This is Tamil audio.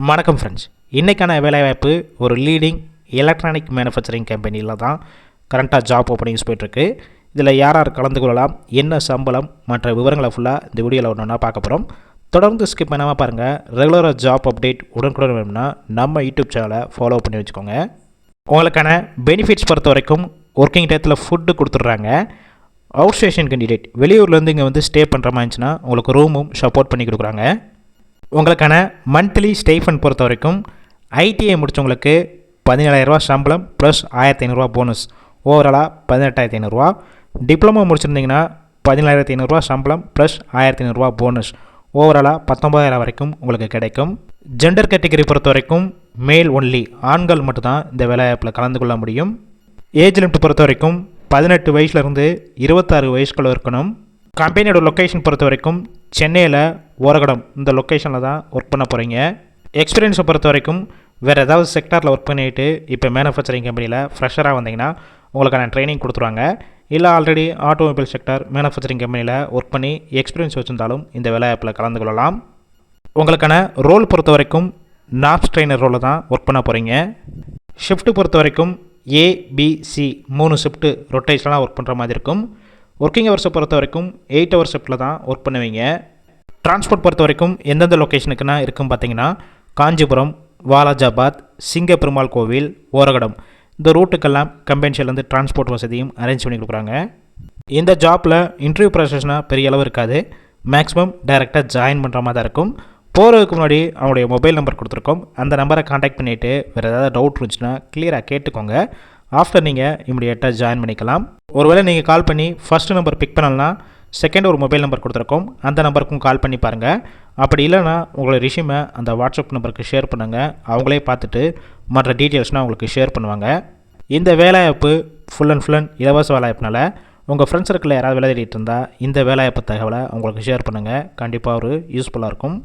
வணக்கம் ஃப்ரெண்ட்ஸ், இன்றைக்கான வேலைவாய்ப்பு ஒரு லீடிங் எலக்ட்ரானிக் மேனுஃபேக்சரிங் கம்பெனியில் தான் கரண்ட்டாக ஜாப் ஓப்பனிங்ஸ் போய்ட்டுருக்கு. இதில் யார் யார் கலந்து கொள்ளலாம், என்ன சம்பளம் மற்ற விவரங்களை ஃபுல்லாக இந்த வீடியோவில் ஒன்றா பார்க்க போகிறோம். தொடர்ந்து ஸ்கிப் பண்ணாமல் பாருங்கள். ரெகுலராக ஜாப் அப்டேட் உடனுக்குடன் வேணும்னா நம்ம யூடியூப் சேனலை ஃபாலோ பண்ணி வச்சுக்கோங்க. உங்களுக்கான பெனிஃபிட்ஸ் பொறுத்த வரைக்கும் ஒர்க்கிங் டயத்தில் ஃபுட்டு கொடுத்துட்றாங்க. அவுட் ஸ்டேஷன் கேண்டிடேட் வெளியூர்லேருந்து இங்கே வந்து ஸ்டே பண்ணுற மாதிரி இருந்துச்சுன்னா உங்களுக்கு ரூமும் சப்போர்ட் பண்ணி கொடுக்குறாங்க. உங்களுக்கான மந்த்லி ஸ்டைஃபண்ட் பொறுத்த வரைக்கும் ஐடிஐ முடித்தவங்களுக்கு 17,000 சம்பளம் ப்ளஸ் 1,500 போனஸ், ஓவராலாக 18,500. டிப்ளமோ முடிச்சிருந்தீங்கன்னா 17,500 சம்பளம் ப்ளஸ் 1,500 போனஸ், ஓவராலாக 19,000 வரைக்கும் உங்களுக்கு கிடைக்கும். ஜெண்டர் கேட்டகரி பொறுத்த வரைக்கும் மேல் ஒன்லி, ஆண்கள் மட்டும்தான் இந்த வேலைவாய்ப்பில் கலந்து கொள்ள முடியும். ஏஜ் லிமிட் பொறுத்த வரைக்கும் 18 வயசுலேருந்து 26 வயசுக்குள்ள இருக்கணும். கம்பெனியோட லொக்கேஷன் பொறுத்த வரைக்கும் சென்னையில் ஓரகடம் இந்த லொக்கேஷனில் தான் ஒர்க் பண்ண போகிறீங்க. எக்ஸ்பீரியன்ஸை பொறுத்த வரைக்கும் வேறு ஏதாவது செக்டாரில் ஒர்க் பண்ணிவிட்டு இப்போ மேனுஃபேக்சரிங் கம்பெனியில் ஃப்ரெஷராக வந்தீங்கன்னா உங்களுக்கான ட்ரைனிங் கொடுத்துருவாங்க. இல்லை ஆல்ரெடி ஆட்டோமொபைல் செக்டார் மேனுஃபேக்சரிங் கம்பெனியில் ஒர்க் பண்ணி எக்ஸ்பீரியன்ஸ் வச்சுருந்தாலும் இந்த வேலைவாய்ப்பில் கலந்து கொள்ளலாம். உங்களுக்கான ரோல் பொறுத்த வரைக்கும் நாப்ஸ் ட்ரெயினர் ரோலில் தான் ஒர்க் பண்ண போகிறீங்க. ஷிஃப்ட்டு பொறுத்த வரைக்கும் ஏபிசி 3 ஷிஃப்ட்டு ரொட்டேஷனாக ஒர்க் பண்ணுற மாதிரி இருக்கும். ஒர்க்கிங் ஹவர்ஸை பொறுத்த வரைக்கும் 8 ஹவர் ஷிஃப்ட்டில் தான் ஒர்க் பண்ணுவீங்க. டிரான்ஸ்போர்ட் பொறுத்த வரைக்கும் எந்தெந்த லொக்கேஷனுக்குன்னா இருக்கும் பார்த்தீங்கன்னா காஞ்சிபுரம், வாலாஜாபாத், சிங்கப்பெருமாள் கோவில், ஓரகடம் இந்த ரூட்டுக்கெல்லாம் கம்பெனிலேருந்து டிரான்ஸ்போர்ட் வசதியும் அரேஞ்ச் பண்ணி கொடுக்குறாங்க. இந்த ஜாப்பில் இன்டர்வியூ ப்ராசஸ்னால் பெரிய அளவு இருக்காது. மேக்ஸிமம் டைரெக்டாக ஜாயின் பண்ணுற மாதிரி தான் இருக்கும். போகிறதுக்கு முன்னாடி அவனுடைய மொபைல் நம்பர் கொடுத்துருக்கோம். அந்த நம்பரை காண்டாக்ட் பண்ணிவிட்டு வேறு ஏதாவது டவுட் இருந்துச்சுன்னா கிளியராக கேட்டுக்கோங்க. ஆஃப்டர் நீங்கள் இமிடியேட்டாக ஜாயின் பண்ணிக்கலாம். ஒருவேளை நீங்கள் கால் பண்ணி ஃபஸ்ட்டு நம்பர் பிக் பண்ணலன்னா செகண்ட் ஒரு மொபைல் நம்பர் கொடுத்துருக்கோம், அந்த நம்பருக்கும் கால் பண்ணி பாருங்கள். அப்படி இல்லைனா உங்களோட ரிஷ்யூமை அந்த வாட்ஸ்அப் நம்பருக்கு ஷேர் பண்ணுங்கள். அவங்களே பார்த்துட்டு மற்ற டீட்டெயில்ஸ்னால் உங்களுக்கு ஷேர் பண்ணுவாங்க. இந்த வேலைவாய்ப்பு ஃபுல் அண்ட் இலவச வேலைவாய்ப்புனால உங்கள் ஃப்ரெண்ட்ஸ் சர்க்கிளில் யாராவது வேலை தேடிட்டு இருந்தால் இந்த வேலைவாய்ப்பு தகவலை உங்களுக்கு ஷேர் பண்ணுங்கள். கண்டிப்பாக ஒரு யூஸ்ஃபுல்லாக இருக்கும்.